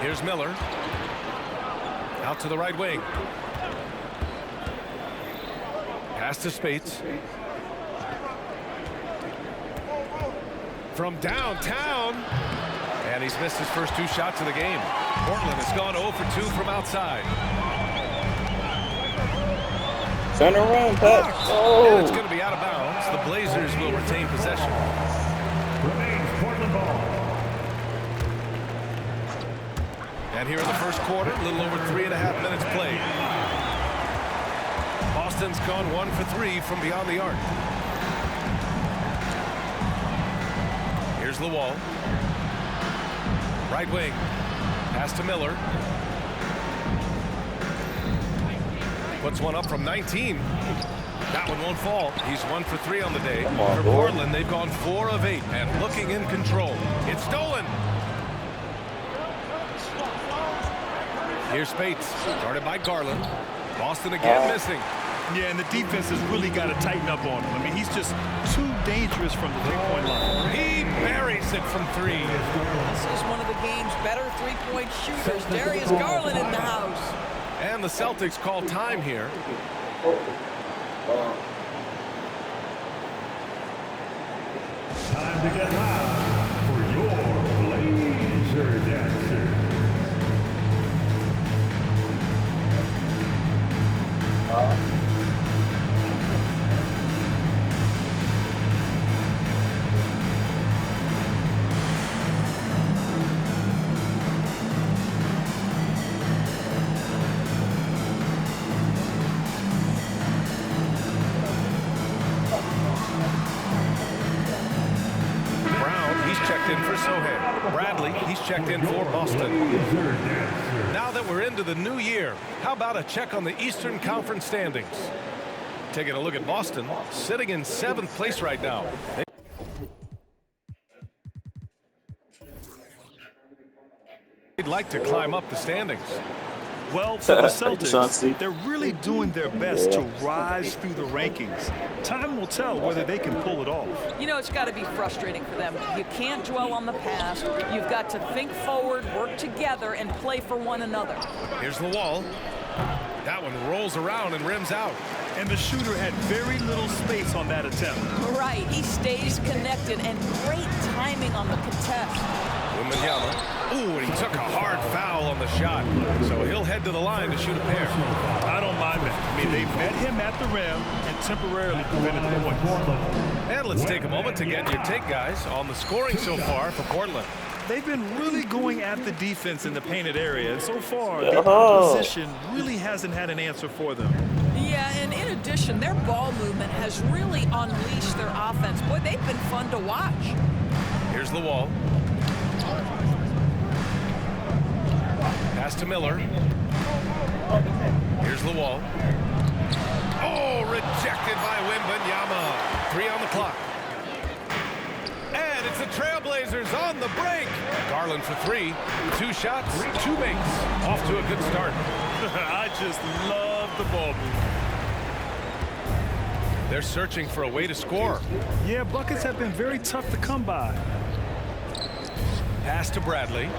Here's Miller. Out to the right wing. Pass to Spates. From downtown. And he's missed his first 2 shots of the game. Portland has gone 0 for 2 from outside. Turn around, Pat. Oh. And it's going to be out of bounds. The Blazers will retain possession. Remains Portland ball. And here in the first quarter, a little over 3.5 minutes played. Boston's gone 1 for 3 from beyond the arc. Here's Lawal. Right wing. Pass to Miller. Puts one up from 19. That one won't fall. He's 1 for 3 on the day. For Portland, they've gone 4 of 8 and looking in control. It's stolen. Here's Spates, guarded by Garland. Boston again missing. Yeah, and the defense has really got to tighten up on him. I mean, he's just too dangerous from the three-point line. He buries it from 3. This is one of the game's better three-point shooters. Darius Garland in the house. And the Celtics call time here. Time to get loud for your Blazer Dancer. In for Sohan. Bradley, he's checked in for Boston. Now that we're into the new year, how about a check on the Eastern Conference standings? Taking a look at Boston, sitting in 7th place right now. They'd like to climb up the standings. Well, for the Celtics, they're really doing their best to rise through the rankings. Time will tell whether they can pull it off. You know, it's got to be frustrating for them. You can't dwell on the past. You've got to think forward, work together, and play for one another. Here's the wall. That one rolls around and rims out. And the shooter had very little space on that attempt. Right, he stays connected, and great timing on the contest. Wembanyama. Ooh, and he took a hard foul on the shot. So he'll head to the line to shoot a pair. I don't mind that. I mean, they met him at the rim and temporarily prevented the points. And let's take a moment to get your take, guys, on the scoring so far for Portland. They've been really going at the defense in the painted area, and so far, the opposition really hasn't had an answer for them. Yeah, and in addition, their ball movement has really unleashed their offense. Boy, they've been fun to watch. Here's the wall. Pass to Miller. Here's the wall. Oh, rejected by Wembanyama. 3 on the clock. And it's the Trailblazers on the break. Garland for 3. 2 shots, 2 makes. Off to a good start. I just love the ball movement. They're searching for a way to score. Yeah, buckets have been very tough to come by. Pass to Bradley.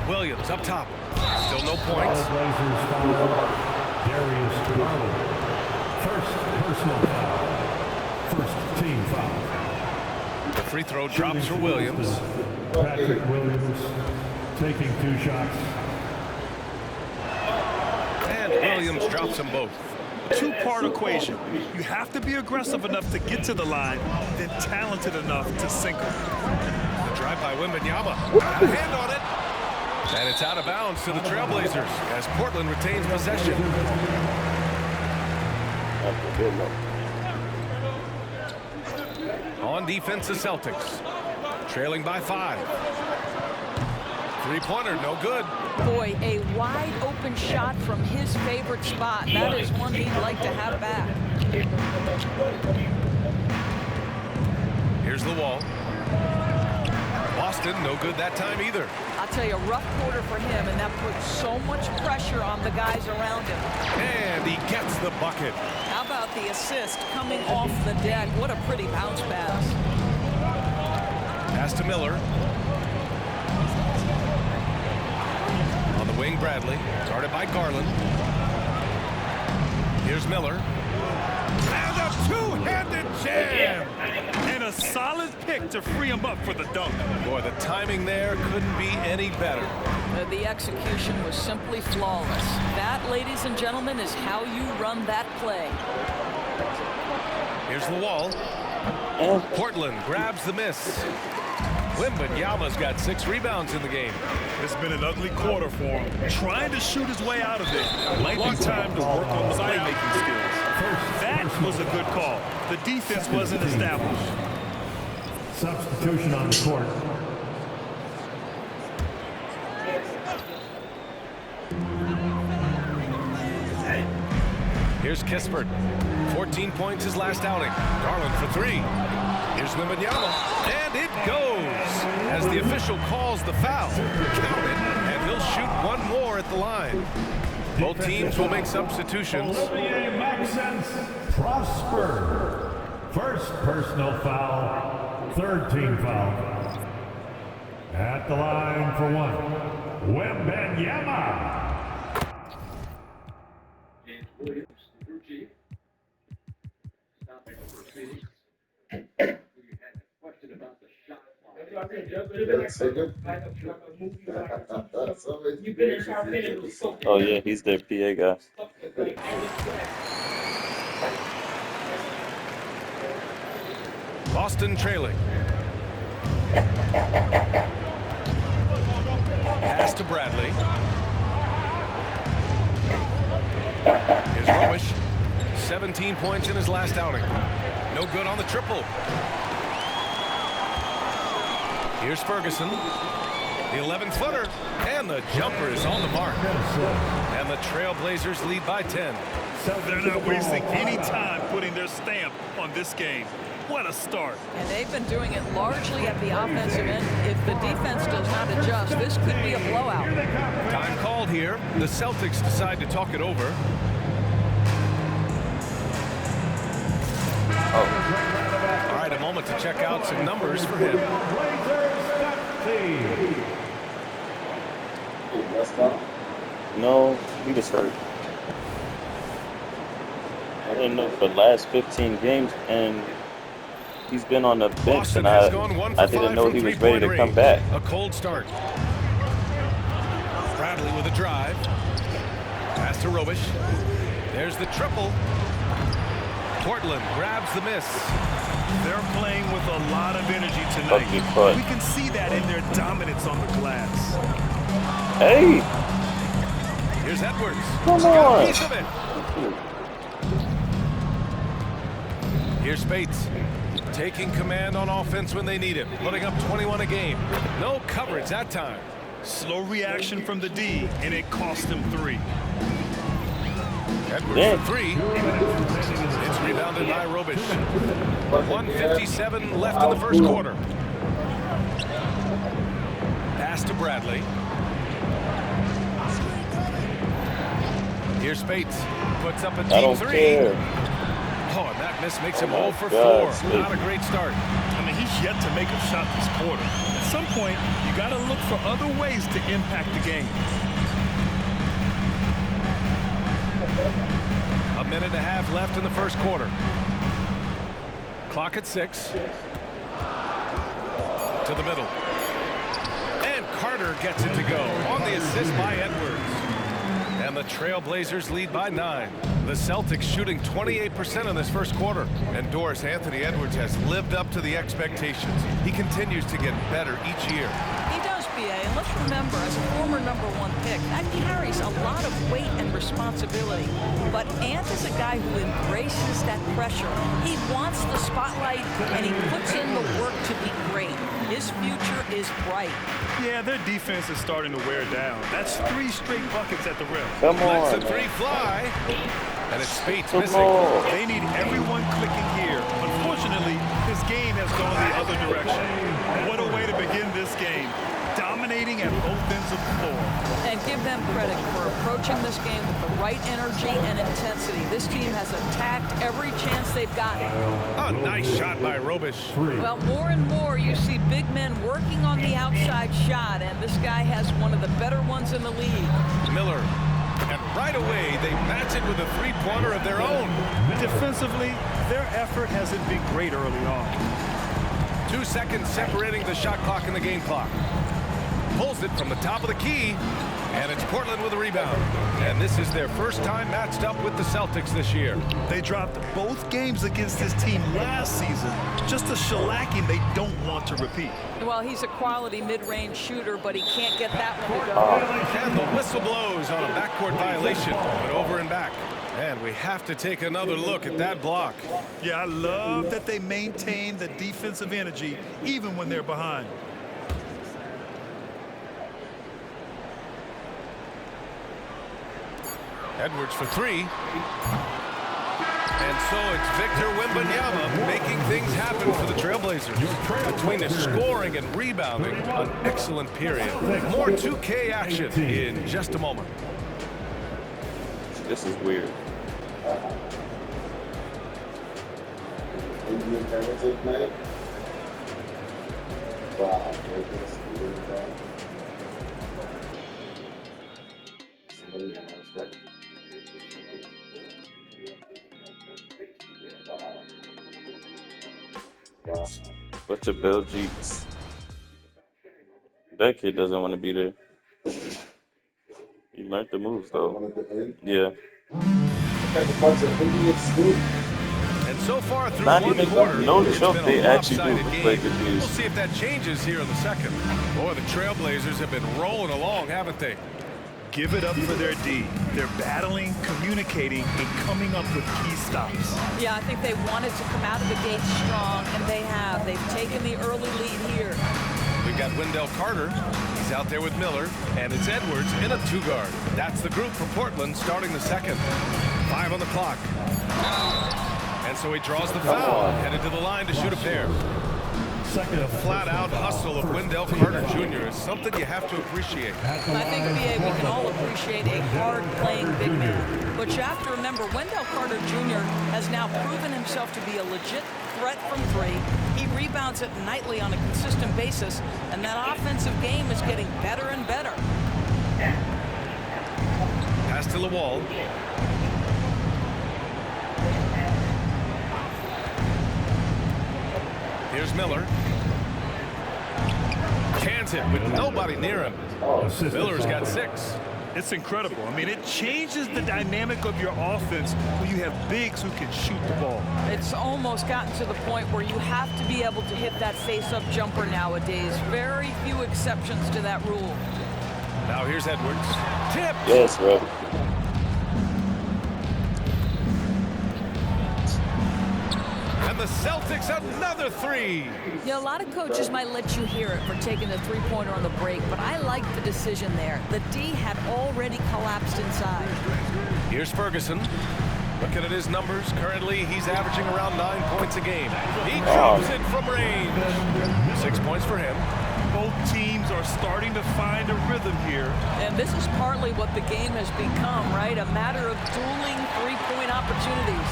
Williams up top. Still no points. Blazers foul Darius Garland. First personal foul. First team foul. The free throw drops for Williams. Patrick Williams taking 2 shots. And Williams drops them both. Two-part equation. You have to be aggressive enough to get to the line, then talented enough to sink them. The drive by Wembanyama. Got a hand on it. And it's out of bounds to the Trailblazers as Portland retains possession. On defense, the Celtics. Trailing by 5. Three-pointer, no good. Boy, a wide open shot from his favorite spot. That is one he'd like to have back. Here's the wall. Boston, no good that time either. I'll tell you, a rough quarter for him, and that puts so much pressure on the guys around him. And he gets the bucket. How about the assist coming off the deck? What a pretty bounce pass. Pass to Miller. On the wing, Bradley. Guarded by Garland. Here's Miller. And a two-handed jam! And a solid pick to free him up for the dunk. Boy, the timing there couldn't be any better. The execution was simply flawless. That, ladies and gentlemen, is how you run that play. Here's the wall. Portland grabs the miss. Wembanyama's got 6 rebounds in the game. It's been an ugly quarter for him, trying to shoot his way out of it. Might be time to work on the playmaking skills. That was a good call. The defense wasn't established. Substitution on the court. Here's Kispert. 14 points his last outing. Garland for 3. Here's Wembanyama. And it goes as the official calls the foul. Count it, and he'll shoot one more at the line. Both teams will make substitutions. Olivier Maxence Prosper. First personal foul, third team foul. At the line for 1, Wembanyama. Oh yeah, he's their PA guy. Boston trailing. Pass to Bradley. Here's Robish. 17 points in his last outing. No good on the triple. Here's Ferguson. The 11th footer. And the jumper is on the mark. And the Trailblazers lead by 10. They're not wasting any time putting their stamp on this game. What a start. And they've been doing it largely at the offensive end. If the defense does not adjust, this could be a blowout. Time called here. The Celtics decide to talk it over. All right, a moment to check out some numbers for him. No, he was hurt. I didn't know for the last 15 games, and he's been on the bench, Boston and has gone 1 for I didn't 5 know from he was ready to three-point come back. range. A cold start. Bradley with a drive. Pass to Robish. There's the triple. Portland grabs the miss. They're playing with a lot of energy tonight. Ugly putt. We can see that in their dominance on the glass. Hey, Here's Edwards. come Got a on. piece of it. Here's Spates. Taking command on offense when they need him. Putting up 21 a game. No coverage that time. Slow reaction from the D, and it cost them 3. Edwards for 3. It's rebounded by Robish. 1:57 left in the first quarter. Pass to Bradley. Here's Spates. Puts up a I deep don't 3. care. Oh, and that miss makes him Oh, 0 my for God, 4. Not a great start. I mean, he's yet to make a shot this quarter. At some point, you got to look for other ways to impact the game. A minute and a half left in the first quarter. Clock at 6. To the middle. And Carter gets it to go on the assist by Edwards. And the Trailblazers lead by 9. The Celtics shooting 28% in this first quarter. And Doris, Anthony Edwards has lived up to the expectations. He continues to get better each year. He does, BA, and let's remember, as a former #1 pick, that carries a lot of weight and responsibility. But Ant is a guy who embraces that pressure. He wants the spotlight, and he puts in the work to be great. His future is bright. Yeah, their defense is starting to wear down. That's 3 straight buckets at the rim. Come Lets on, the 3 man. fly. And it's Spates Come missing. on. They need everyone clicking here. Unfortunately, his game has gone the other direction. What a way to begin this game. Dominating communicating at both ends of the floor. And give them credit for approaching this game with the right energy and intensity. This team has attacked every chance they've gotten. A nice shot by Robish. Well, more and more you see big men working on the outside shot, and this guy has one of the better ones in the league. Miller. And right away, they match it with a three-pointer of their own. Defensively, their effort hasn't been great early on. 2 seconds separating the shot clock and the game clock. Pulls it from the top of the key, and it's Portland with a rebound. And this is their first time matched up with the Celtics this year. They dropped both games against this team last season. Just a shellacking they don't want to repeat. Well, he's a quality mid-range shooter, but he can't get that one to go. And the whistle blows on a backcourt violation, but over and back. And we have to take another look at that block. Yeah, I love that they maintain the defensive energy even when they're behind. Edwards for three. And so it's Victor Wembanyama making things happen for the Trailblazers. Between the scoring and rebounding, an excellent period. More 2K action in just a moment. This is weird. What's your Bill Jeets? That kid doesn't want to be there. He learned the moves though. Yeah. And so far through Not one even quarter, no it's joke, been they a actually do lopsided play game. good We'll news. see if that changes here in the second. Boy, the Trailblazers have been rolling along, haven't they? Give it up for their D. They're battling, communicating, and coming up with key stops. Yeah, I think they wanted to come out of the gate strong, and they have. They've taken the early lead here. We've got Wendell Carter. He's out there with Miller, and it's Edwards in a two-guard. That's the group for Portland starting the second. 5 on the clock. And so he draws the foul, headed to the line to shoot a pair. The flat-out hustle of Wendell Carter Jr. is something you have to appreciate. I think, B.A., we can all appreciate a hard-playing big man. But you have to remember, Wendell Carter Jr. has now proven himself to be a legit threat from three. He rebounds it nightly on a consistent basis, and that offensive game is getting better and better. Pass to Lawal. Here's Miller. Cans it with nobody near him. Miller's got 6. It's incredible. I mean, it changes the dynamic of your offense when you have bigs who can shoot the ball. It's almost gotten to the point where you have to be able to hit that face-up jumper nowadays. Very few exceptions to that rule. Now here's Edwards. Tip! Yes, bro. And the Celtics another 3. You know, a lot of coaches might let you hear it for taking the three-pointer on the break, but I like the decision there. The D had already collapsed inside. Here's Ferguson. Looking at his numbers, currently he's averaging around 9 points a game. He drops it from range. 6 points for him. Both teams are starting to find a rhythm here. And this is partly what the game has become, right? A matter of dueling three-point opportunities.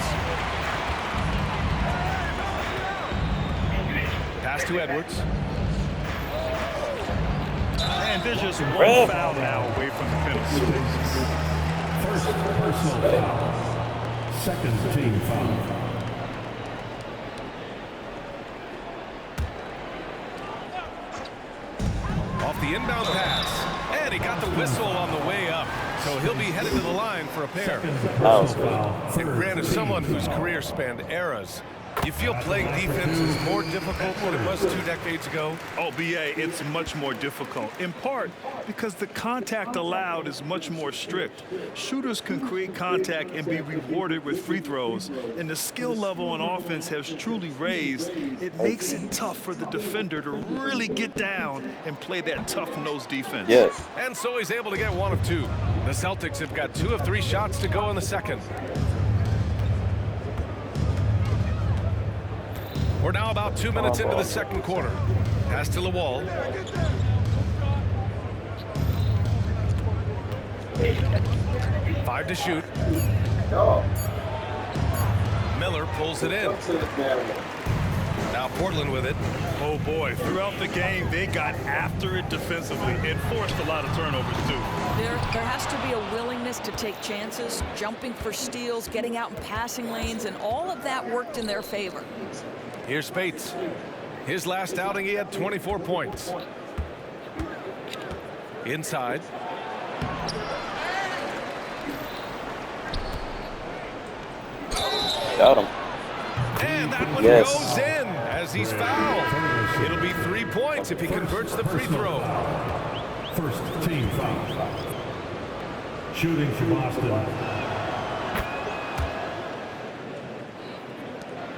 Pass to Edwards. And there's just one foul now away from the penalty. First personal foul. Second team foul. Off the inbound pass. And he got the whistle on the way up. So he'll be headed to the line for a pair. And Grant is someone whose career spanned eras. You feel playing defense is more difficult than it was 2 decades ago? Oh, B.A., it's much more difficult, in part because the contact allowed is much more strict. Shooters can create contact and be rewarded with free throws, and the skill level on offense has truly raised. It makes it tough for the defender to really get down and play that tough-nosed defense. Yes. And so he's able to get 1 of 2. The Celtics have got 2 of 3 shots to go in the second. We're now about 2 minutes into the second quarter. Pass to Lawal. 5 to shoot. Miller pulls it in. Now Portland with it. Oh boy, throughout the game, they got after it defensively and forced a lot of turnovers too. There has to be a willingness to take chances, jumping for steals, getting out in passing lanes, and all of that worked in their favor. Here's Spates. His last outing, he had 24 points. Inside. Got him. And that one Yes. goes in as he's fouled. It'll be 3 points if he converts the free throw. First team foul. Shooting for Boston.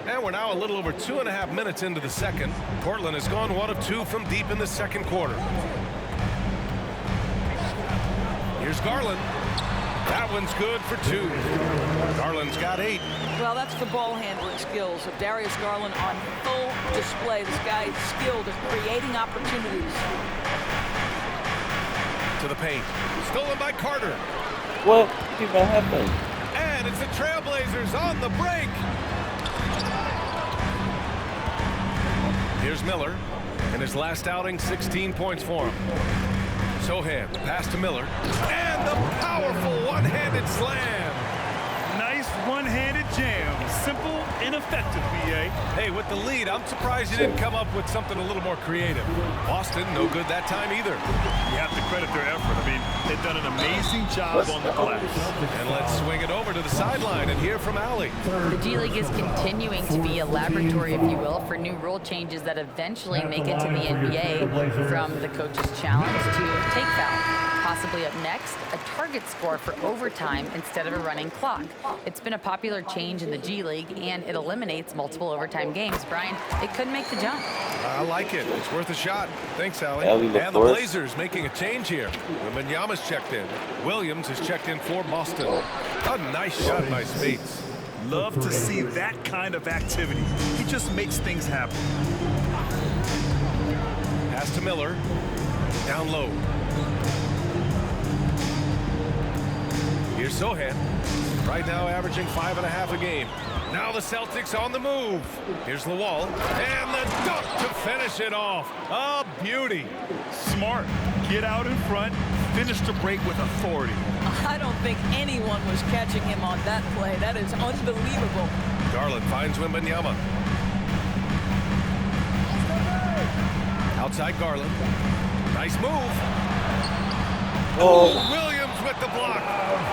And we're now a little over 2.5 minutes into the second. Portland has gone 1 of 2 from deep in the second quarter. Here's Garland. That one's good for 2. Garland's got 8. Well, that's the ball handling skills of Darius Garland on full display. This guy is skilled at creating opportunities. To the paint. Stolen by Carter. What even happened? And it's the Trailblazers on the break. Here's Miller. In his last outing, 16 points for him. Sohan, pass to Miller. And the powerful one-handed slam. Nice one-handed jam. Simple and effective, B.A. Hey, with the lead, I'm surprised you didn't come up with something a little more creative. Boston, no good that time either. You have to credit their effort. I mean, they've done an amazing job on the glass. And let's swing it over to the sideline and hear from Allie. The G League is continuing to be a laboratory, if you will, for new rule changes that eventually make it to the NBA, from the coach's challenge to take foul. Possibly up next, a target score for overtime instead of a running clock. It's been a popular change in the G League, and it eliminates multiple overtime games. Brian, it could make the jump. I like it. It's worth a shot. Thanks, Allie. Allie And the LaForce. Blazers making a change here. Wembanyama's checked in. Williams is checked in for Boston. A nice shot by Spates. Love to see that kind of activity. He just makes things happen. Pass to Miller. Down low. Here's Sohan. Right now averaging 5.5 a game. Now the Celtics on the move. Here's Lawal. And the dunk to finish it off. A beauty. Smart. Get out in front. Finish the break with authority. I don't think anyone was catching him on that play. That is unbelievable. Garland finds Wembanyama. Outside Garland. Nice move. Oh, Williams with the block.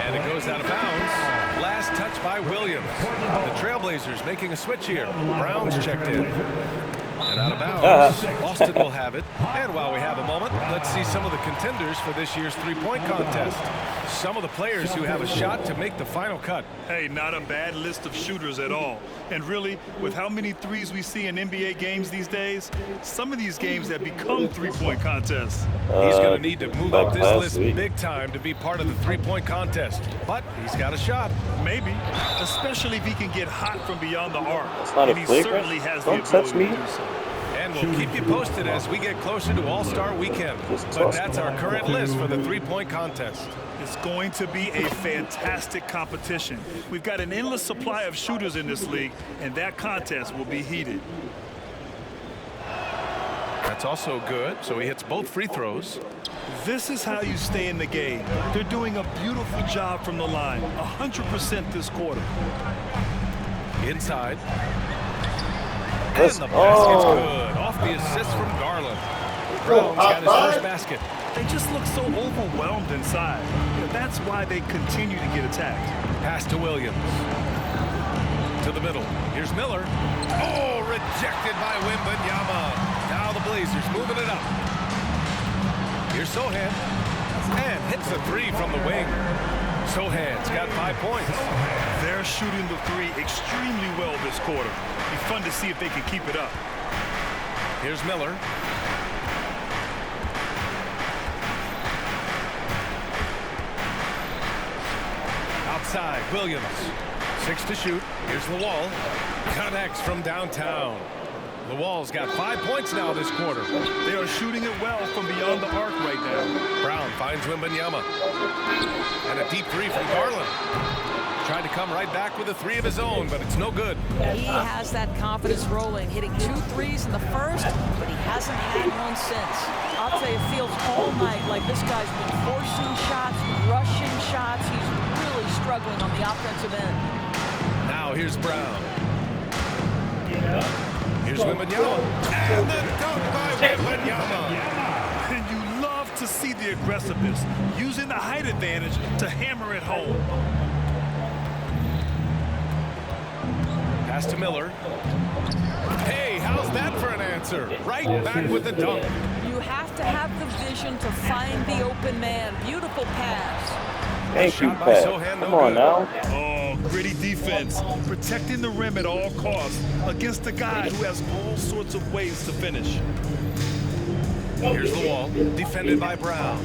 And it goes out of bounds. Last touch by Williams. The Trailblazers making a switch here. Brown's checked in. And out of bounds. Boston will have it. And while we have a moment, let's see some of the contenders for this year's three-point contest. Some of the players who have a shot to make the final cut. Hey, not a bad list of shooters at all. And really, with how many threes we see in NBA games these days, some of these games have become three-point contests. He's going to need to move up this last list week. big time to be part of the three-point contest. But he's got a shot. Maybe, especially if he can get hot from beyond the arc. It's not a And he flagrant. certainly has the Don't touch ability me. to do so. And we'll keep you posted as we get closer to All-Star Weekend. But that's our current list for the three-point contest. It's going to be a fantastic competition. We've got an endless supply of shooters in this league, and that contest will be heated. That's also good. So he hits both free throws. This is how you stay in the game. They're doing a beautiful job from the line, 100% this quarter. Inside. And Let's- the basket's oh. good. Off the assist from Garland. Brown's got his first basket. They just look so overwhelmed inside. That's why they continue to get attacked. Pass to Williams. To the middle. Here's Miller. Oh, rejected by Wembanyama. Now the Blazers moving it up. Here's Sohan. And hits the three from the wing. Sohan's got 5 points. They're shooting the three extremely well this quarter. Be fun to see if they can keep it up. Here's Miller. Outside, Williams. 6 to shoot. Here's Lawal. Connects from downtown. Lawal's got 5 points now this quarter. They are shooting it well from beyond the arc right now. Brown finds Wembanyama. And a deep three from Garland. Tried to come right back with a three of his own, but it's no good. He has that confidence rolling, hitting 2 threes in the first, but he hasn't had one since. I'll tell you, it feels all night like this guy's been forcing shots, rushing shots. He's really struggling on the offensive end. Now here's Brown. Here's Wembanyama. And the dunk by Wembanyama. And you love to see the aggressiveness, using the height advantage to hammer it home. Pass to Miller. Hey, how's that for an answer? Right back with the dunk. You have to have the vision to find the open man. Beautiful pass. Thank you, Shot by Pat. Sohan, no Come on good. now. Oh, gritty defense, protecting the rim at all costs against a guy who has all sorts of ways to finish. Here's Lawal, defended by Brown.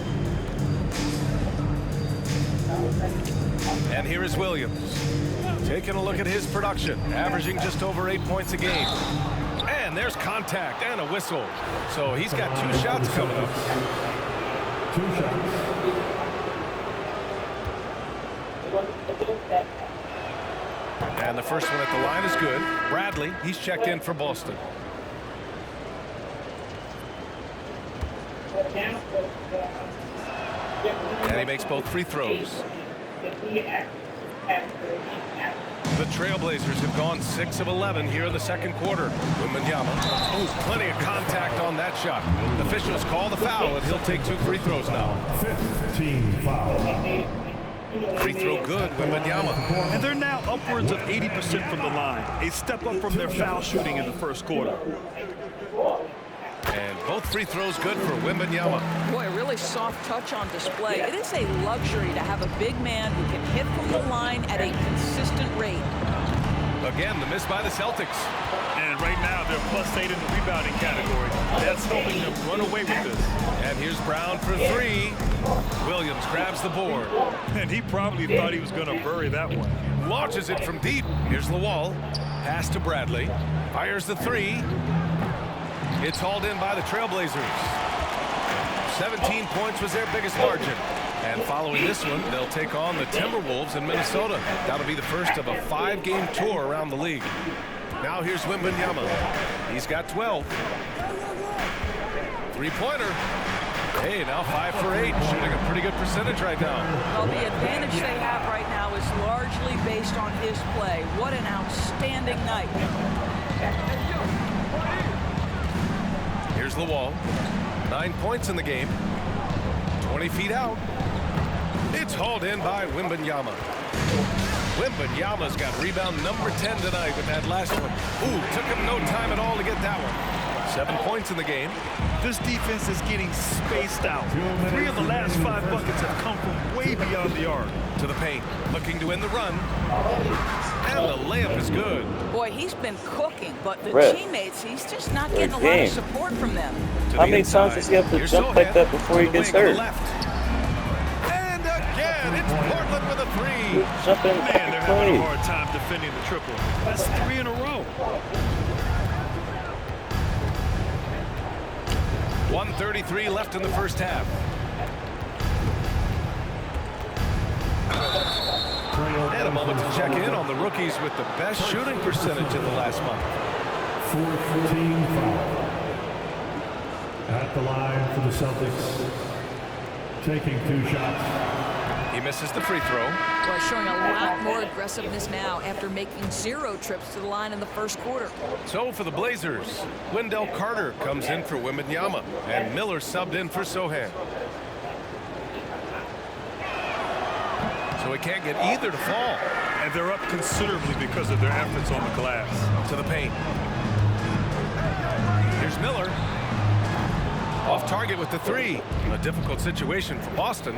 And here is Williams. Taking a look at his production, averaging just over 8 points a game. And there's contact and a whistle. So he's got 2 shots coming up. 2 shots. And the first one at the line is good. Bradley, he's checked in for Boston. And he makes both free throws. The Trailblazers have gone 6 of 11 here in the second quarter. Wembanyama. Oh, plenty of contact on that shot. Officials call the foul, and he'll take 2 free throws now. 5th team foul. Free throw good, Wembanyama. And they're now upwards of 80% from the line, a step up from their foul shooting in the first quarter. And both free throws good for Wembanyama. Boy, a really soft touch on display. It is a luxury to have a big man who can hit from the line at a consistent rate. Again, the miss by the Celtics. And right now, they're +8 in the rebounding category. That's helping them run away with this. And here's Brown for 3. Williams grabs the board. And he probably thought he was going to bury that one. Launches it from deep. Here's Lawal. Pass to Bradley. Fires the 3. It's hauled in by the Trailblazers. 17 points was their biggest margin. And following this one, they'll take on the Timberwolves in Minnesota. That'll be the first of a 5-game tour around the league. Now here's Wembanyama. He's got 12. 3-pointer. Hey, now 5 for 8. Shooting a pretty good percentage right now. Well, the advantage they have right now is largely based on his play. What an outstanding night. Here's Lawal. 9 points in the game. 20 feet out. It's hauled in by Wembanyama. Wembanyama's got rebound number 10 tonight with that last one. Ooh, took him no time at all to get that one. 7 points in the game. This defense is getting spaced out. 3 of the last 5 buckets have come from way beyond the arc. To the paint, looking to win the run. And the layup is good. Boy, he's been cooking, but the Red. teammates, he's just not getting a lot game. of support from them. To How the many inside. times does he have to Here's jump like Sohan that before he on the gets wing on the hurt? left. And again, it's Portland with a 3. Jumping Man, they're having a play. hard time defending the triple. That's 3 in a row. 1:33 left in the first half. And a moment to check in on the rookies with the best shooting percentage in the last month. 4th team foul. At the line for the Celtics. Taking 2 shots. He misses the free throw. Boy, showing a lot more aggressiveness now after making 0 trips to the line in the first quarter. So for the Blazers, Wendell Carter comes in for Wembanyama, and Miller subbed in for Sohan. So he can't get either to fall. And they're up considerably because of their efforts on the glass. To the paint. Here's Miller. Off target with the 3. A difficult situation for Boston.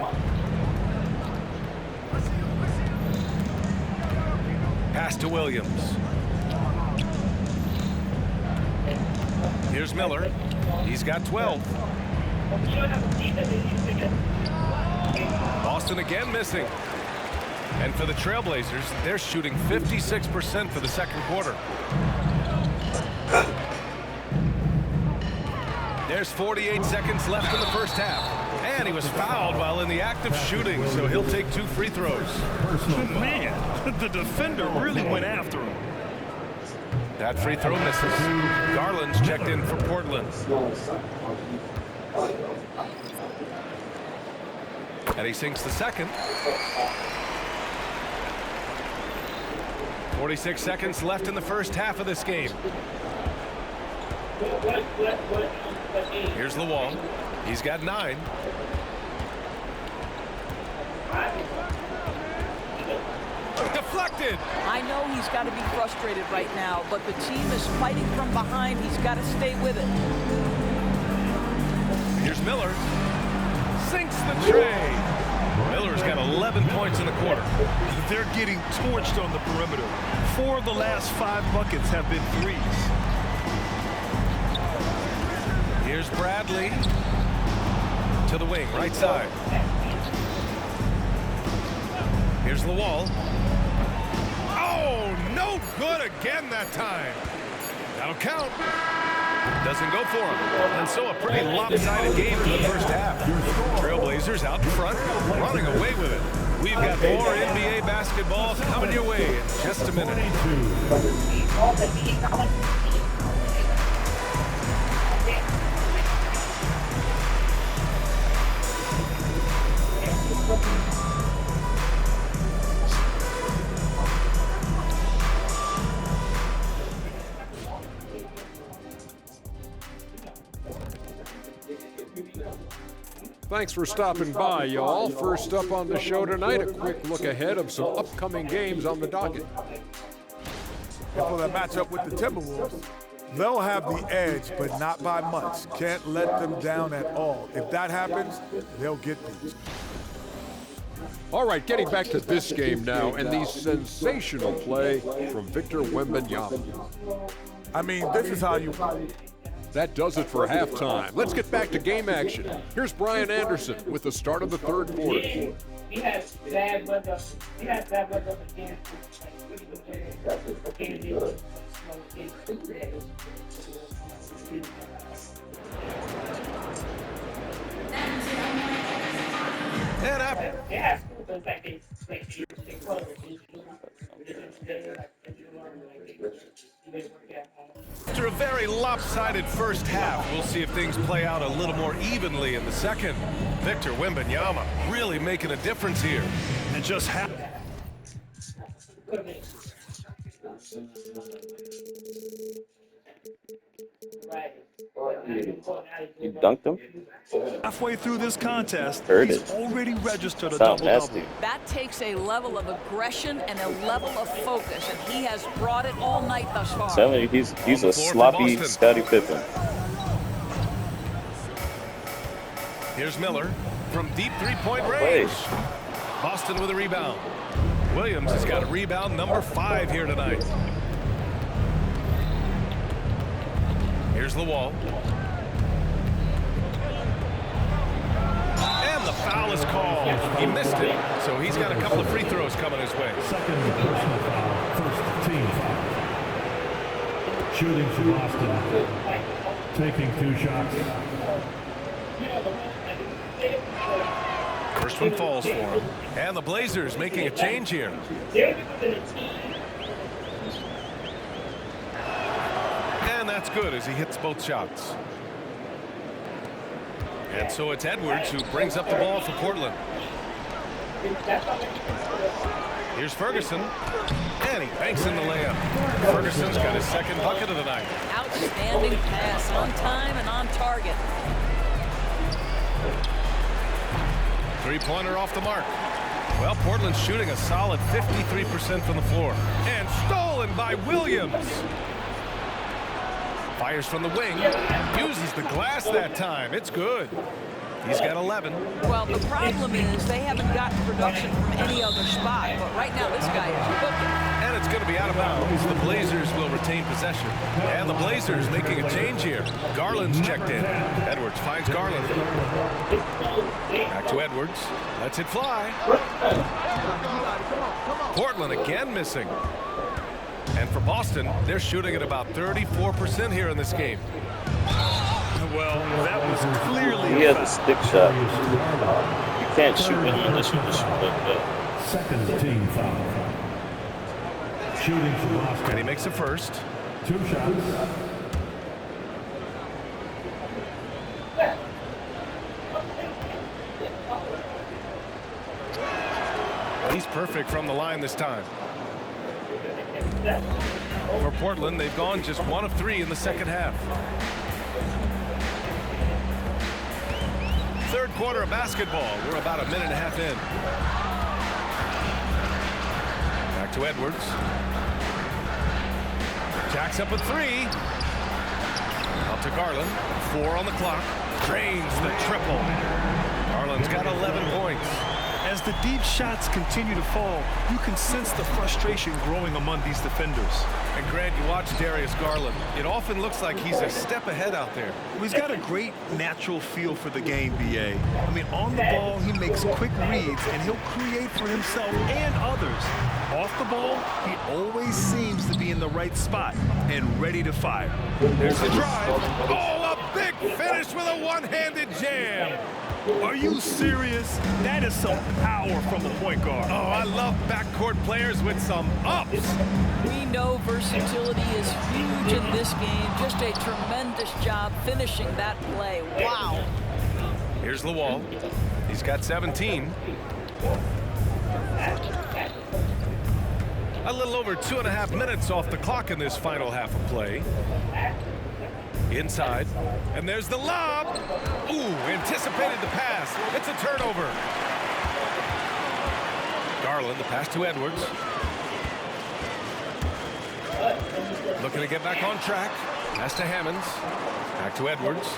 Pass to Williams. Here's Miller. He's got 12. Boston again missing. And for the Trailblazers, they're shooting 56% for the second quarter. There's 48 seconds left in the first half. And he was fouled while in the act of shooting, so he'll take 2 free throws. Man, the defender really went after him. That free throw misses. Garland's checked in for Portland. And he sinks the second. 46 seconds left in the first half of this game. Here's Lawal. He's got 9. Deflected. I know he's got to be frustrated right now, but the team is fighting from behind. He's got to stay with it. Here's Miller. Sinks the tray. Miller's got 11 points in the quarter. They're getting torched on the perimeter. 4 of the last 5 buckets have been threes. Here's Bradley to the wing, right side. Here's Lawal. Oh, no good again that time. That'll count. Doesn't go for him. And so a pretty lopsided game for the first half. Trailblazers out in front, running away with it. We've got more NBA basketball coming your way in just a minute. Thanks for stopping by, y'all. First up on the show tonight, a quick look ahead of some upcoming games on the docket. For that matchup with the Timberwolves, they'll have the edge, but not by much. Can't let them down at all. If that happens, they'll get beat. All right, getting back to this game now, and the sensational play from Victor Wembanyama. I mean, this is how you... That does it for halftime. Let's get back to game action. Here's Brian Anderson with the start of the third quarter. We had bad weather. Again. And up. After a very lopsided first half, we'll see if things play out a little more evenly in the second. Victor Wembanyama really making a difference here. And just You dunked him? halfway through this contest, Heard he's it. already registered a Sounds double-double. nasty. That takes a level of aggression and a level of focus, and he has brought it all night thus far. He's On a the floor for sloppy Boston. Scottie Pippen. Here's Miller from deep three-point range. Boston with a rebound. Williams has got a rebound number 5 here tonight. Here's Lawal. And the foul is called. He missed it, so he's got a couple of free throws coming his way. Second personal foul, first team foul. Shooting for Boston, taking 2 shots. First one falls for him. And the Blazers making a change here. And that's good as he hits both shots. And so it's Edwards who brings up the ball for Portland. Here's Ferguson. And he banks in the layup. Ferguson's got his second bucket of the night. Outstanding pass, on time and on target. Three-pointer off the mark. Well, Portland's shooting a solid 53% from the floor. And stolen by Williams. Fires from the wing. Uses the glass that time. It's good. He's got 11. Well, the problem is they haven't gotten production from any other spot, but right now this guy is cooking. And it's going to be out of bounds. The Blazers will retain possession. And the Blazers making a change here. Garland's checked in. Edwards finds Garland. Back to Edwards. Lets it fly. Portland again missing. And for Boston, they're shooting at about 34% here in this game. Well, that was clearly He a has a foul. stick shot. You can't shoot him unless you can shoot like that. Second team foul. Shooting for Boston. And he makes a first. 2 shots. He's perfect from the line this time. For Portland, they've gone just 1 of 3 in the second half. Third quarter of basketball. We're about a minute and a half in. Back to Edwards. Jacks up with 3. Out to Garland. 4 on the clock. Drains the triple. Garland's got 11 points. As the deep shots continue to fall, you can sense the frustration growing among these defenders. And Grant, you watch Darius Garland. It often looks like he's a step ahead out there. He's got a great natural feel for the game, BA. I mean, on the ball, he makes quick reads, and he'll create for himself and others. Off the ball, he always seems to be in the right spot and ready to fire. There's the drive. Oh, a big finish with a one-handed jam. Are you serious? That is some power from a point guard. Oh, I love backcourt players with some ups. We know versatility is huge in this game. Just a tremendous job finishing that play. Wow. Here's Lawal. He's got 17. A little over 2.5 minutes off the clock in this final half of play. Inside, and there's the lob. Ooh, anticipated the pass. It's a turnover. Garland, the pass to Edwards. Looking to get back on track. Pass to Hammonds. Back to Edwards.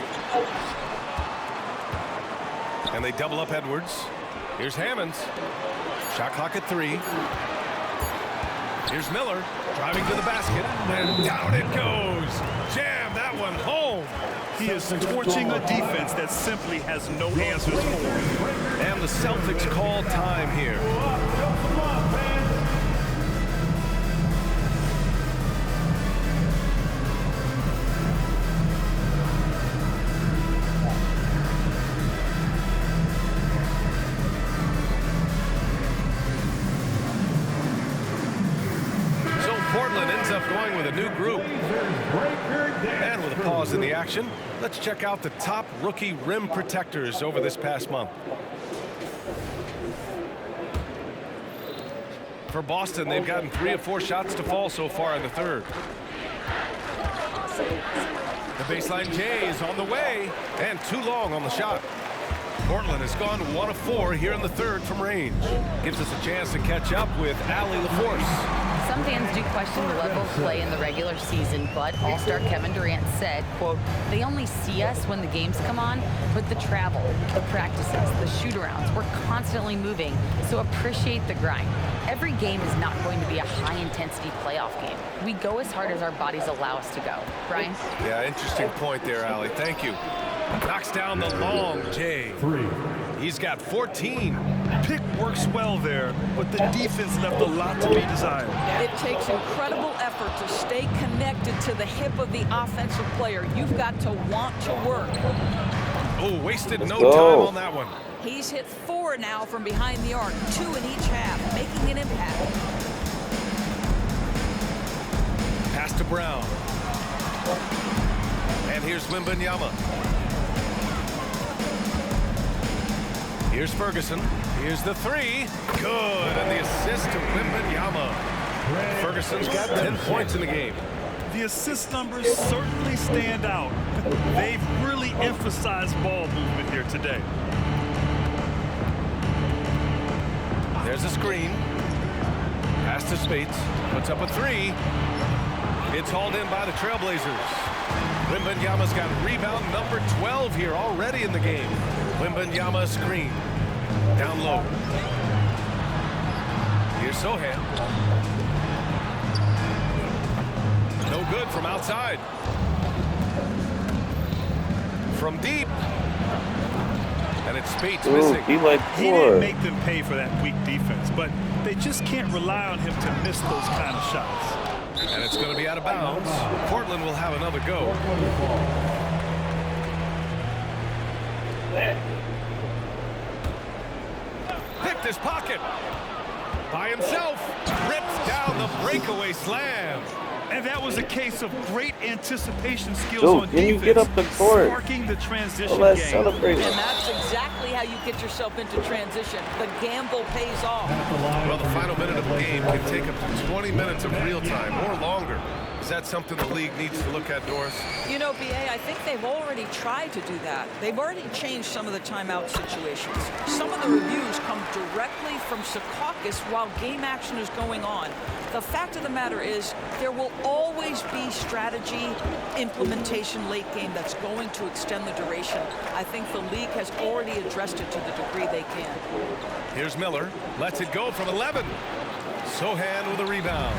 And they double up Edwards. Here's Hammonds. Shot clock at 3. Here's Miller driving to the basket, and down it goes. Jam that one home. He is torching a defense that simply has no answers for him. And the Celtics call time here. Portland ends up going with a new group. And with a pause in the action, let's check out the top rookie rim protectors over this past month. For Boston, they've gotten 3 of 4 shots to fall so far in the third. The baseline J is on the way, and too long on the shot. Portland has gone 1 of 4 here in the third from range. Gives us a chance to catch up with Allie LaForce. Some fans do question the level of play in the regular season, but All-Star Kevin Durant said, quote, "They only see us when the games come on, but the travel, the practices, the shoot-arounds, we're constantly moving, so appreciate the grind. Every game is not going to be a high-intensity playoff game. We go as hard as our bodies allow us to go." Brian? Yeah, interesting point there, Allie. Thank you. Knocks down the long J. 3. He's got 14. Pick works well there, but the defense left a lot to be desired. It takes incredible effort to stay connected to the hip of the offensive player. You've got to want to work. Oh, wasted no go. time on that one. He's hit 4 now from behind the arc, 2 in each half, making an impact. Pass to Brown. And here's Wembanyama. Here's Ferguson. Here's the 3. Good. And the assist to Wembanyama. Ferguson's got 10 points in the game. The assist numbers certainly stand out. They've really emphasized ball movement here today. There's a screen. Pass to Spates. Puts up a 3. It's hauled in by the Trailblazers. Wembanyama's got rebound number 12 here already in the game. Wembanyama screen. Down low. Here's Sohan. No good from outside. From deep. And it's Spates missing. He like He didn't 4. make them pay for that weak defense, but they just can't rely on him to miss those kind of shots. And it's going to be out of bounds. Portland will have another go. picked his pocket. By himself, rips down the breakaway slam. And that was a case of great anticipation skills Dude, on can you defense, get up the court? sparking the transition Let's game. celebrate. And that's exactly how you get yourself into transition. The gamble pays off. Well, the final minute of the game can take up to 20 minutes of real time or longer. Is that something the league needs to look at, Doris? You know, BA, I think they've already tried to do that. They've already changed some of the timeout situations. Some of the reviews come directly from Secaucus while game action is going on. The fact of the matter is there will always be strategy implementation late game that's going to extend the duration. I think the league has already addressed it to the degree they can. Here's Miller. Lets it go from 11. Sohan with a rebound.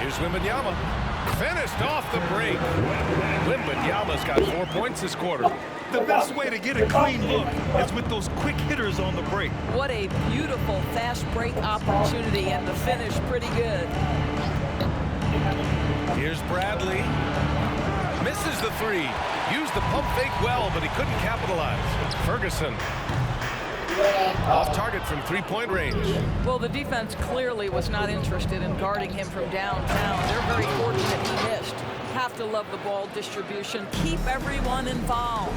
Here's Wembanyama. Finished off the break. Wembanyama's got 4 points this quarter. The best way to get a clean look is with those quick hitters on the break. What a beautiful fast break opportunity, and the finish pretty good. Here's Bradley. Misses the three. Used the pump fake well, but he couldn't capitalize. Ferguson. Off target from three-point range. Well, the defense clearly was not interested in guarding him from downtown. They're very fortunate he missed. Have to love the ball distribution. Keep everyone involved.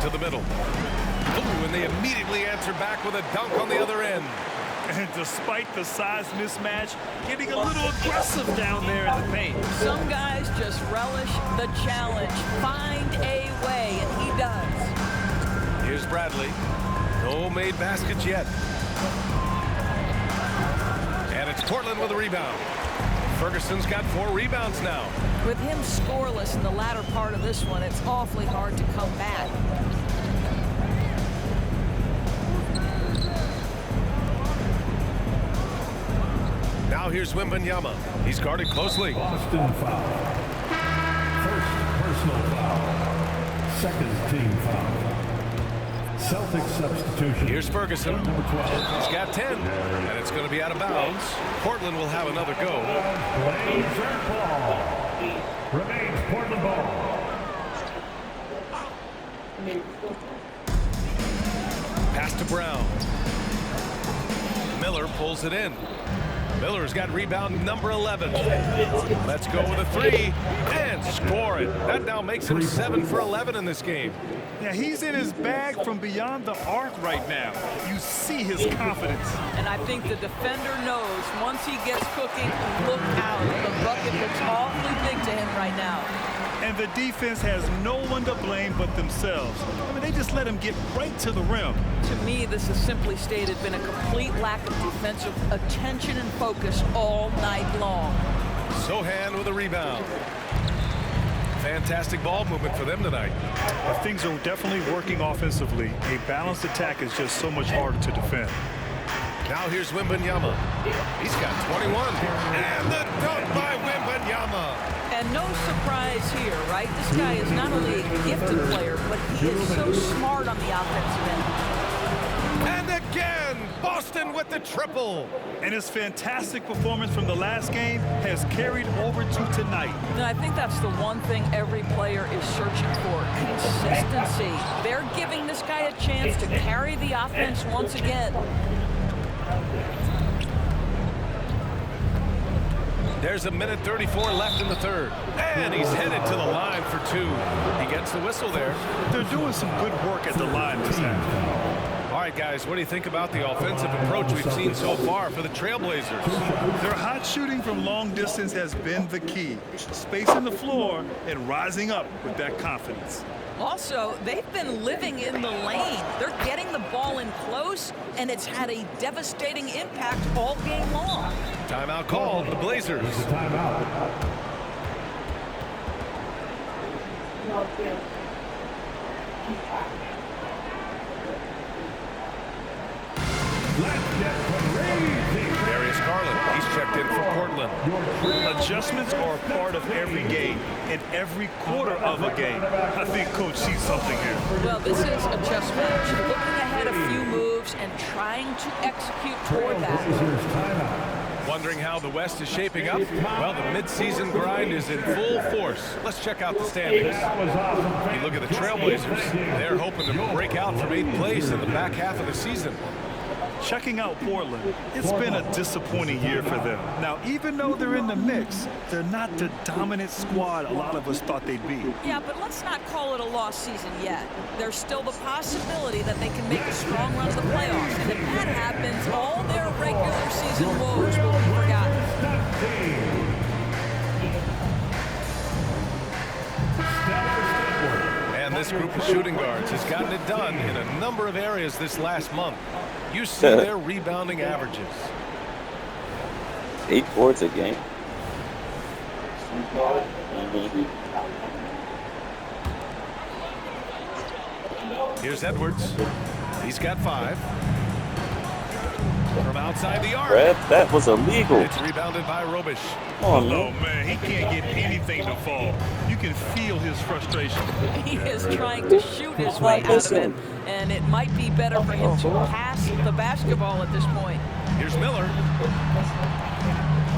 To the middle. Ooh, and they immediately answer back with a dunk on the other end. And despite the size mismatch, getting a little aggressive down there in the paint. Some guys just relish the challenge. Find a way, and he does. Here's Bradley. No made baskets yet. And it's Portland with a rebound. Ferguson's got 4 rebounds now. With him scoreless in the latter part of this one, it's awfully hard to come back. Now here's Wembanyama. He's guarded closely. Boston foul. First personal foul. Second team foul. Celtics substitution. Here's Ferguson. Number 12. He's got 10, and it's going to be out of bounds. Portland will have another go. Blazer ball. Remains Portland ball. Pass to Brown. Miller pulls it in. Miller's got rebound number 11. Let's go with a 3 and score it. That now makes him 7 for 11 in this game. Yeah, he's in his bag from beyond the arc right now. You see his confidence. And I think the defender knows once he gets cooking, look out. The bucket looks awfully big to him right now. And the defense has no one to blame but themselves. I mean, they just let him get right to the rim. To me, this has simply stated been a complete lack of defensive attention and focus all night long. Sohan with a rebound. Fantastic ball movement for them tonight. Things are definitely working offensively. A balanced attack is just so much harder to defend. Now here's Wembanyama. He's got 21. And the dunk by Wembanyama. And no surprise here, right? This guy is not only a gifted player, but he is so smart on the offensive end. And again, Boston with the triple. And his fantastic performance from the last game has carried over to tonight. And I think that's the one thing every player is searching for, consistency. They're giving this guy a chance to carry the offense once again. There's a minute 34 left in the third. And he's headed to the line for 2. He gets the whistle there. They're doing some good work at the line this half. All right, guys, what do you think about the offensive approach we've seen so far for the Trailblazers? Their hot shooting from long distance has been the key. Spacing the floor and rising up with that confidence. Also, they've been living in the lane. They're getting the ball in close, and it's had a devastating impact all game long. Timeout called, the Blazers. Timeout. Let's get crazy. Darius Garland, he's checked in for Portland. Adjustments are a part of every game, and every quarter of a game. I think Coach sees something here. Well, this is a chess match. Looking ahead a few moves and trying to execute toward that. Blazers timeout. Wondering how the West is shaping up? Well, the midseason grind is in full force. Let's check out the standings. You look at the Trailblazers. They're hoping to break out from 8th place in the back half of the season. Checking out Portland, it's been a disappointing year for them. Now, even though they're in the mix, they're not the dominant squad a lot of us thought they'd be. Yeah, but let's not call it a lost season yet. There's still the possibility that they can make a strong run to the playoffs. And if that happens, all their regular season woes will be forgotten. And this group of shooting guards has gotten it done in a number of areas this last month. You see their rebounding averages. 8 boards a game. Here's Edwards. He's got 5. From outside the arc. Brad, that was illegal. It's rebounded by Robish. Oh, man, he can't get anything to fall. You can feel his frustration. He is trying to shoot his way out of it, and it might be better for him to pass the basketball at this point. Here's Miller.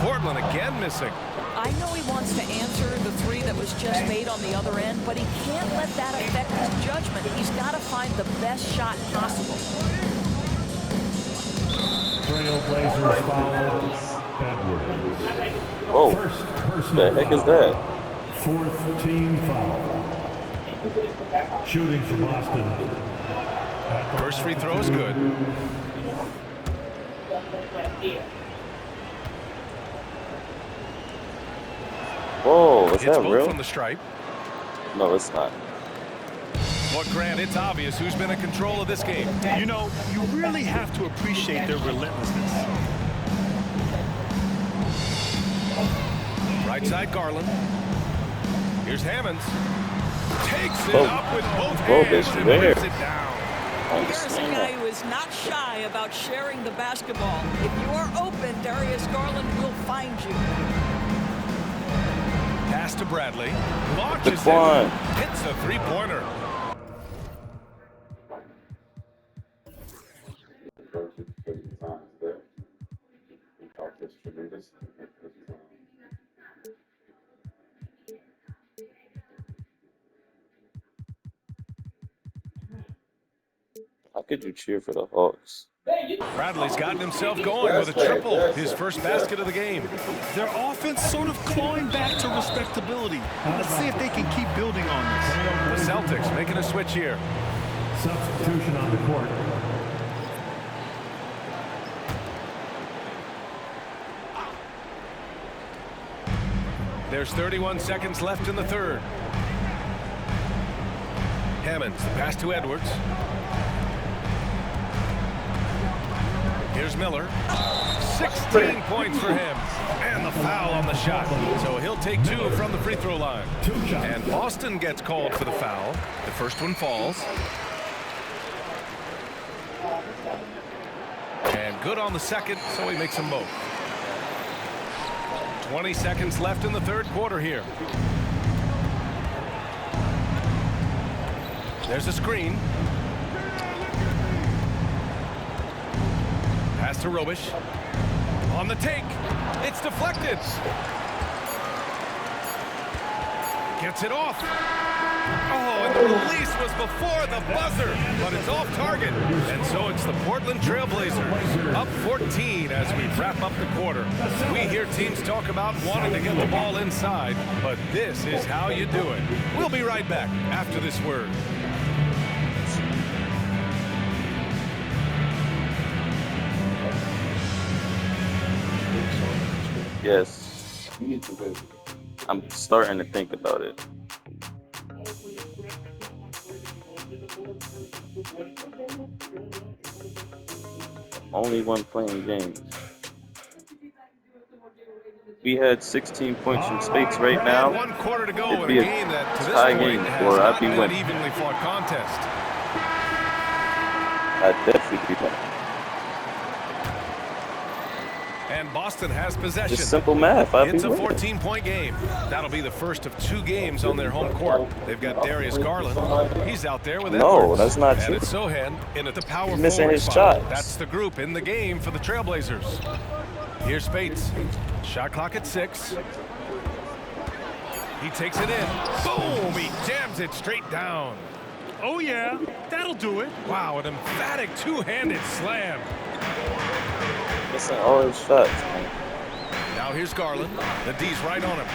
Portland again missing. I know he wants to answer the 3 that was just made on the other end, but he can't let that affect his judgment. He's got to find the best shot possible. Trailblazers foul Edwards. Oh, First the heck is that? 4th team foul. Shooting for Boston. First free throw is good. Whoa, is It's that both real? from the stripe. No, it's not. But Grant, it's obvious who's been in control of this game. You know, you really have to appreciate their relentlessness. Right side Garland. Here's Hammonds. Takes it Oh. up with both Robish, hands and where? brings it down. Here's a guy who is not shy about sharing the basketball. If you are open, Darius Garland will find you. Pass to Bradley. Launches Daquan. it. Hits a three-pointer. How could you cheer for the Hawks? Bradley's gotten himself going with a triple. His first basket of the game. Their offense sort of clawing back to respectability. Let's see if they can keep building on this. The Celtics making a switch here. Substitution on the court. There's 31 seconds left in the third. Hammonds, the pass to Edwards. Here's Miller. 16 points for him. And the foul on the shot. So he'll take 2 from the free throw line. And Boston gets called for the foul. The first one falls. And good on the second, so he makes them both. 20 seconds left in the third quarter here. There's a screen. Pass to Robish. On the take. It's deflected. Gets it off. Oh, and the release was before the buzzer, but it's off target. And so it's the Portland Trailblazers up 14 as we wrap up the quarter. We hear teams talk about wanting to get the ball inside, but this is how you do it. We'll be right back after this word. Yes. I'm starting to think about it. Only one playing games. We had 16 points from Spates right now. 1 quarter to go It'd in be a a game that to this tie point game, has or I'd not be been an winning. evenly fought contest. I'd definitely be winning. And Boston has possession. Just simple math. It's a 14-point game. That'll be the first of 2 games on their home court. They've got Darius Garland. He's out there with No, Edwards. that's not and true. it's Sohan in at the power He's missing forward his spot. shots. That's the group in the game for the Trailblazers. Here's Spates. Shot clock at 6. He takes it in. Boom! He jams it straight down. Oh, yeah, that'll do it. Wow, an emphatic two-handed slam. Missing all his shots. Now here's Garland. The D's right on him.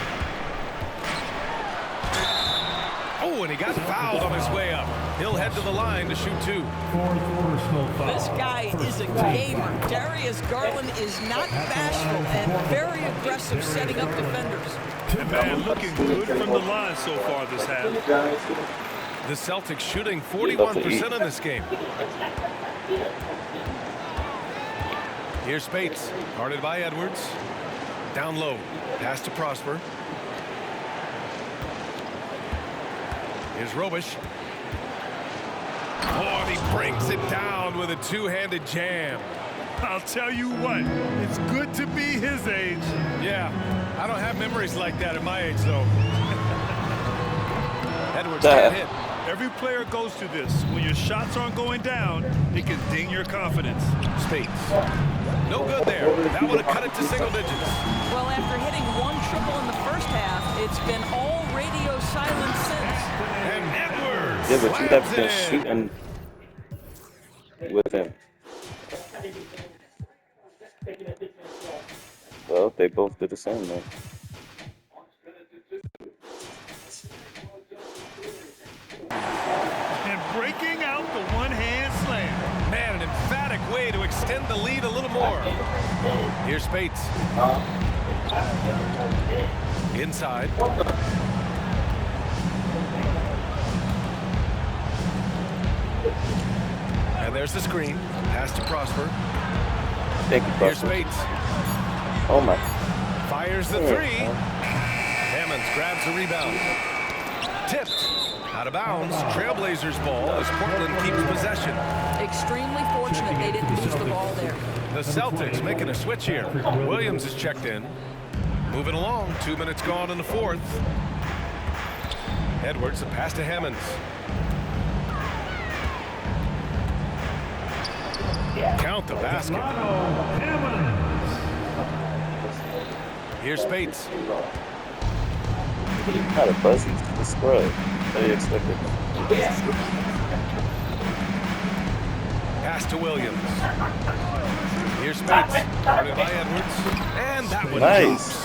Oh, and he got fouled on his way up. He'll head to the line to shoot 2. This guy is a gamer. Darius Garland is not bashful and very aggressive setting up defenders. And man, looking good from the line so far this half. The Celtics shooting 41% in this game. Here's Spates, guarded by Edwards. Down low, pass to Prosper. Here's Robish. Oh, and he brings it down with a two-handed jam. I'll tell you what, it's good to be his age. Yeah, I don't have memories like that at my age, though. Edwards can't hit. Every player goes through this. When your shots aren't going down, it can ding your confidence. Spates. No good there. That would have cut it to single digits. Well, after hitting 1 triple in the first half, it's been all radio silence since. And Edwards. Yeah, but you have been shooting with him. Well, they both did the same, man. And breaking out the one-hand slam. Man, an emphatic way to extend the lead a little more. Here's Spates. Inside. And there's the screen. Pass to Prosper. Thank you, Here's Prosper. Spates. Oh my. Fires the 3. Hammonds grabs the rebound. Tipped. Out of bounds. Trailblazers ball as Portland keeps possession. Extremely fortunate they didn't lose the ball there. The Celtics making a switch here. Williams is checked in. Moving along. 2 minutes gone in the 4th. Edwards, a pass to Hammonds. Count the basket. Here's Spates. Not a buzzy. The scrub. What do you expected? Pass to Williams. Here's Spates. Guarded by Edwards. And that one Nice.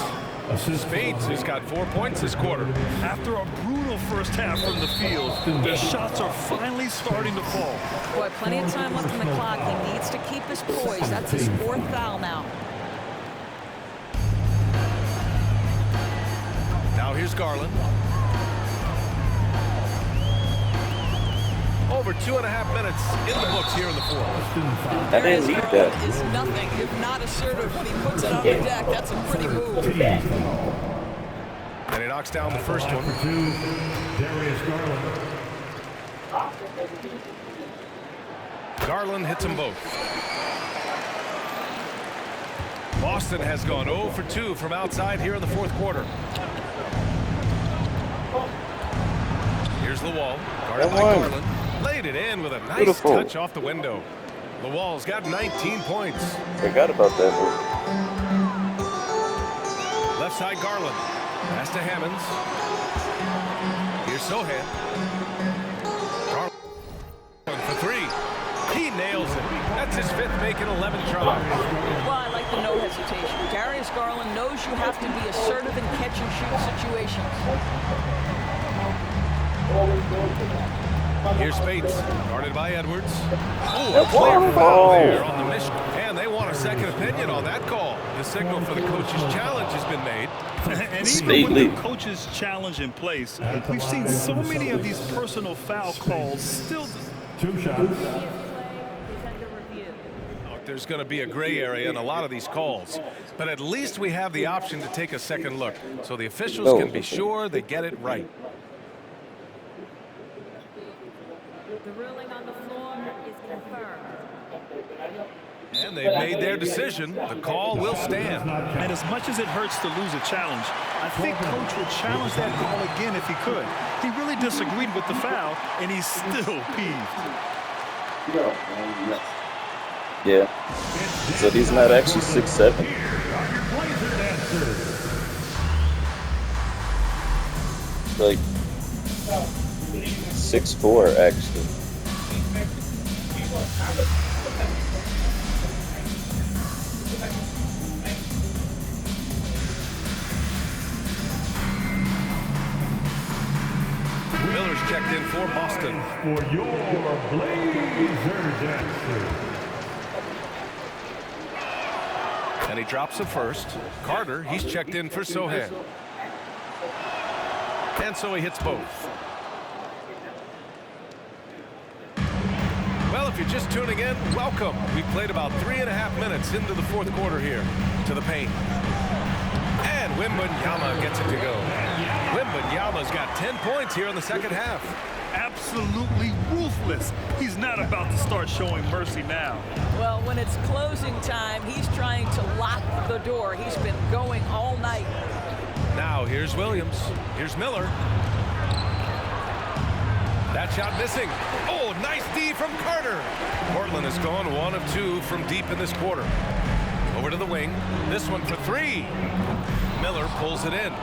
Spates, who's got 4 points this quarter. After a brutal first half from the field, their shots are finally starting to fall. Boy, plenty of time left in the clock. He needs to keep his poise. That's his 4th foul now. Now here's Garland. Over 2.5 minutes in the books here in the 4th. I didn't need that. Is nothing if not assertive when he puts it on the deck. That's a pretty move. And he knocks down the first one. Darius Garland. Garland hits them both. Boston has gone 0 for 2 from outside here in the 4th quarter. Here's Lawal, guarded by Garland. Laid it in with a nice touch off the window. Lawal's got 19 points. Forgot about that move. Left side Garland. Pass to Hammonds. Here's Sohan. Garland for 3. He nails it. That's his 5th making 11 tries. Well, I like the no hesitation. Darius Garland knows you have to be assertive in catch and shoot situations. Here's Spates, guarded by Edwards. Oh, a clear foul there on the mission. And they want a second opinion on that call. The signal for the coach's challenge has been made. And even with the coach's challenge in place, we've seen so many of these personal foul calls still. 2 shots. There's going to be a gray area in a lot of these calls. But at least we have the option to take a second look so the officials can be sure they get it right. The ruling on the floor is confirmed. And they've made their decision. The call will stand. And as much as it hurts to lose a challenge, I think Coach would challenge that call again if he could. He really disagreed with the foul, and he's still peeved. Yeah. So he's not actually 6'7". Like 6'4", actually. Miller's checked in for Boston. For your Blazer Dancer. And he drops it first. Carter, he's checked in for Sohan. And so he hits both. Well, if you're just tuning in, welcome. We've played about 3.5 minutes into the fourth quarter here. To the paint. And Wembanyama gets it to go. Wembanyama's got 10 points here in the second half. Absolutely ruthless. He's not about to start showing mercy now. Well, when it's closing time, he's trying to lock the door. He's been going all night. Now here's Williams. Here's Miller. That shot missing. Oh, nice D from Carter. Portland has gone 1 of 2 from deep in this quarter. Over to the wing. This one for 3. Miller pulls it in.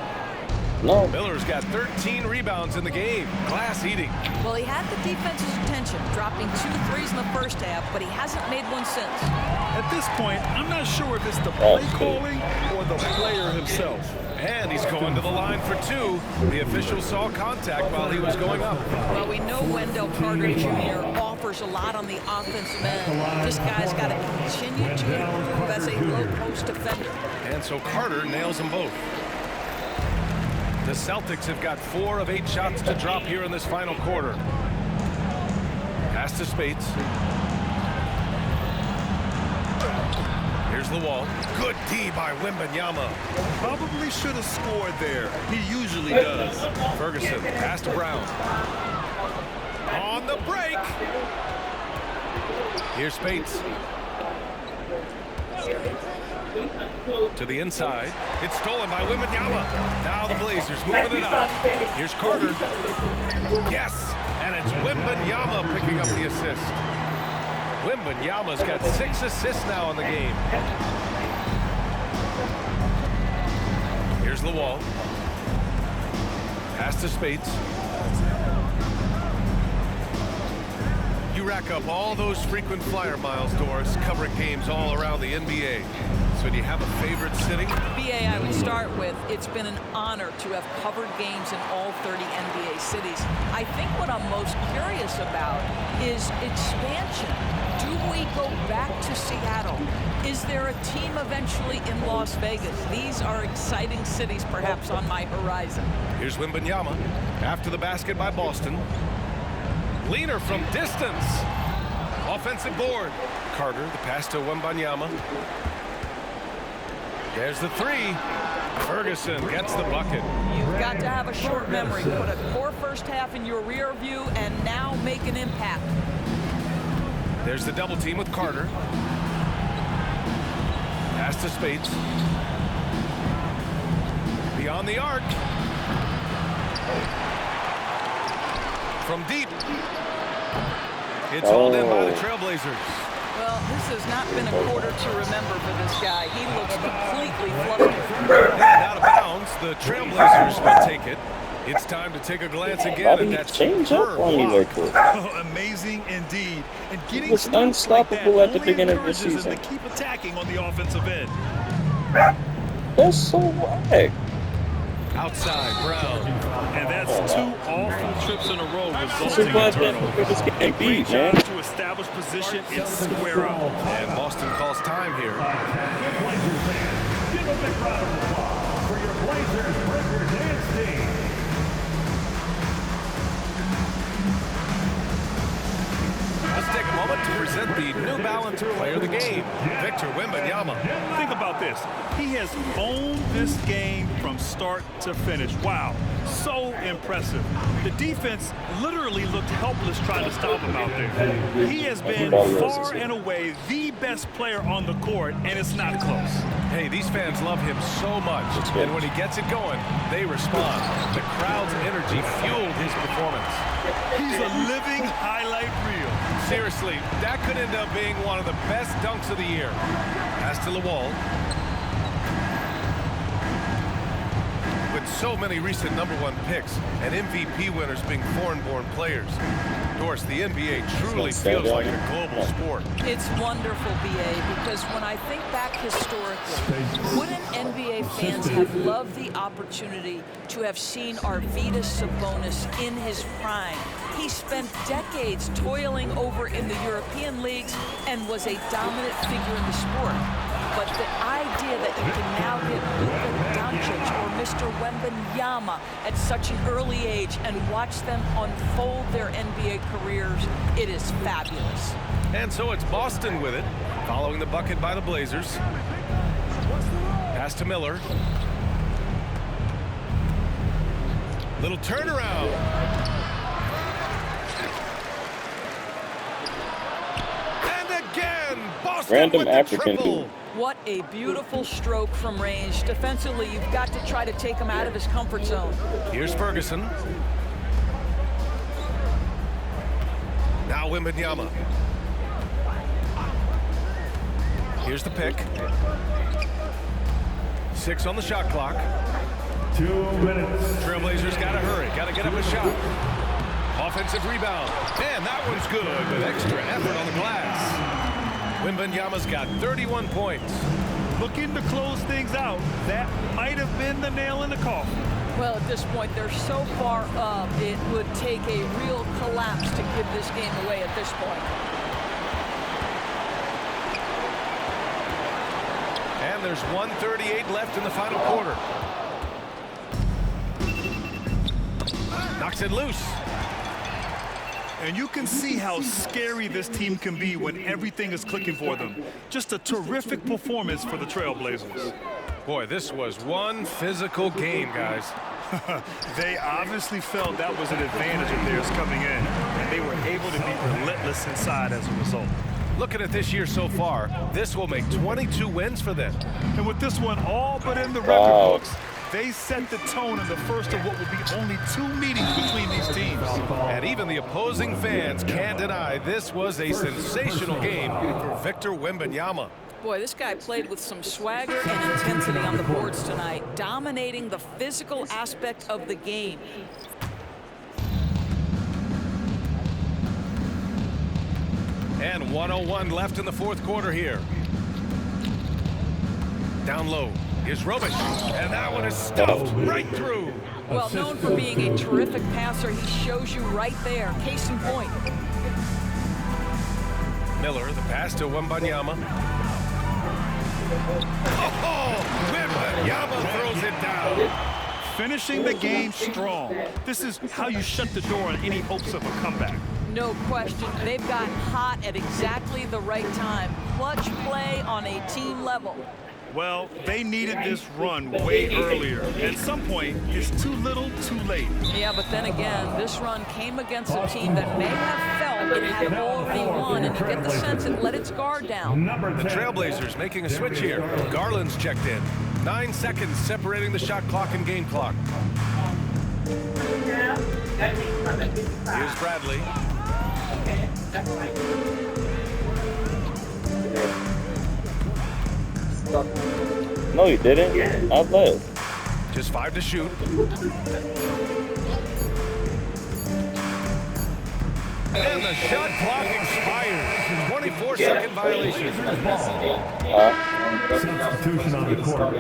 No. Miller's got 13 rebounds in the game. Glass eating. Well, he had the defense's attention, dropping 2 threes in the first half, but he hasn't made one since. At this point, I'm not sure if it's the play calling or the player himself. And he's going to the line for 2. The official saw contact while he was going up. Well, we know Wendell Carter Jr. offers a lot on the offensive end. This guy's got to continue to improve as a low-post defender. And so Carter nails them both. The Celtics have got 4 of 8 shots to drop here in this final quarter. Pass to Spates. Here's the wall. Good D by Wembanyama. Probably should have scored there. He usually does. Ferguson, pass to Brown. On the break. Here's Spates. To the inside. It's stolen by Wembanyama. Now the Blazers moving it up. Here's Carter. Yes! And it's Wembanyama picking up the assist. Wembanyama's got 6 assists now in the game. Here's the wall. Pass to Spates. You rack up all those frequent flyer miles, Doris, covering games all around the NBA. So do you have a favorite city? BA, I would start with, it's been an honor to have covered games in all 30 NBA cities. I think what I'm most curious about is expansion. Do we go back to Seattle? Is there a team eventually in Las Vegas? These are exciting cities perhaps on my horizon. Here's Wembanyama. After the basket by Boston. Leaner from distance. Offensive board. Carter, the pass to Wembanyama. There's the 3. Ferguson gets the bucket. You've got to have a short memory. Put a poor first half in your rear view and now make an impact. There's the double team with Carter. Pass to Spates. Beyond the arc. From deep. It's hauled in by the Trailblazers. Well, this has not been a quarter to remember for this guy. He looks completely flustered. Out of bounds, the Trailblazers will take it. It's time to take a glance again at that change up on me like that. Oh, amazing indeed. And He getting was unstoppable like at the only beginning of the encourages him season. to keep attacking on the offensive end. That's so whack. outside Brown. And that's 2 awful trips in a row This is resulting why in turnovers. this game beat, Great man. job to establish position and square up. And Boston calls time here. Blazers fans, give a big round of applause for your Blazers Breaker Dance team. Let's take a moment to present the New Balance Player of the Game, Victor Wembanyama. Think about this. He has owned this game from start to finish. Wow, so impressive. The defense literally looked helpless trying to stop him out there. He has been far and away the best player on the court, and it's not close. Hey, these fans love him so much, and when he gets it going, they respond. The crowd's energy fueled his performance. He's He's a living highlight reel. Seriously, that could end up being one of the best dunks of the year. Pass to Lawal. With so many recent #1 picks and MVP winners being foreign-born players, Doris, the NBA truly feels like a global sport. It's wonderful, BA, because when I think back historically, wouldn't NBA fans have loved the opportunity to have seen Arvydas Sabonis in his prime? He spent decades toiling over in the European leagues and was a dominant figure in the sport. But the idea that you can now get Luka Doncic or Mr. Wembanyama at such an early age and watch them unfold their NBA careers, it is fabulous. And so it's Boston with it, following the bucket by the Blazers. Pass to Miller. Little turnaround. And again, Boston Random with the African triple. dude. What a beautiful stroke from range. Defensively, you've got to try to take him out of his comfort zone. Here's Ferguson. Now Wembanyama. Here's the pick. 6 on the shot clock. 2 minutes. Trailblazers got to hurry. Got to get up a shot. Offensive rebound. And that one's good with extra effort on the glass. Wembanyama's got 31 points. Looking to close things out. That might have been the nail in the coffin. Well, at this point, they're so far up, it would take a real collapse to give this game away at this point. And there's 1:38 left in the final quarter. Knocks it loose. And you can see how scary this team can be when everything is clicking for them. Just a terrific performance for the Trailblazers. Boy, this was one physical game, guys. They obviously felt that was an advantage of theirs coming in, and they were able to be relentless inside as a result. Looking at this year so far, this will make 22 wins for them. And with this one all but in the record books, they set the tone in the first of what will be only 2 meetings between these teams. And even the opposing fans can't deny this was a sensational game for Victor Wembanyama. Boy, this guy played with some swagger and intensity on the boards tonight, dominating the physical aspect of the game. And 1:01 left in the fourth quarter here. Down low is Robic, and that one is stuffed right through. Well, known for being a terrific passer, he shows you right there. Case in point. Miller, the pass to Wembanyama. Oh, Wembanyama throws it down. Finishing the game strong. This is how you shut the door on any hopes of a comeback. No question. They've gotten hot at exactly the right time. Clutch play on a team level. Well, they needed this run way earlier. At some point, it's too little, too late. Yeah, but then again, this run came against a team that may have felt it had already won, and you get the sense it let its guard down. The Trailblazers making a switch here. Garland's checked in. 9 seconds separating the shot clock and game clock. Here's Bradley. No, you didn't. I led. Just 5 to shoot. And the shot clock expires. 24-second violation. Substitution on the court.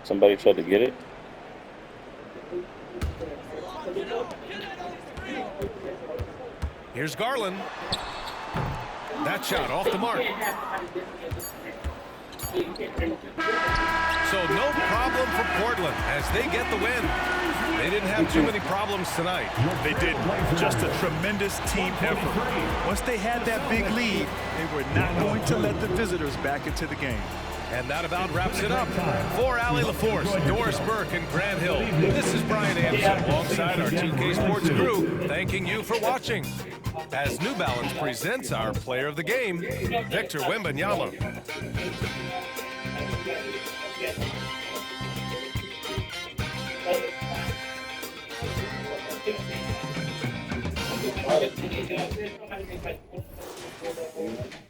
Somebody tried to get it. Here's Garland. That shot off the mark. So no problem for Portland as they get the win. They didn't have too many problems tonight. They did. Just a tremendous team effort. Once they had that big lead, they were not going to let the visitors back into the game. And that about wraps it up. For Allie LaForce, Doris Burke, and Grant Hill, this is Brian Anderson alongside our 2K Sports crew, thanking you for watching. As New Balance presents our player of the game, Victor Wembanyama. Thank you.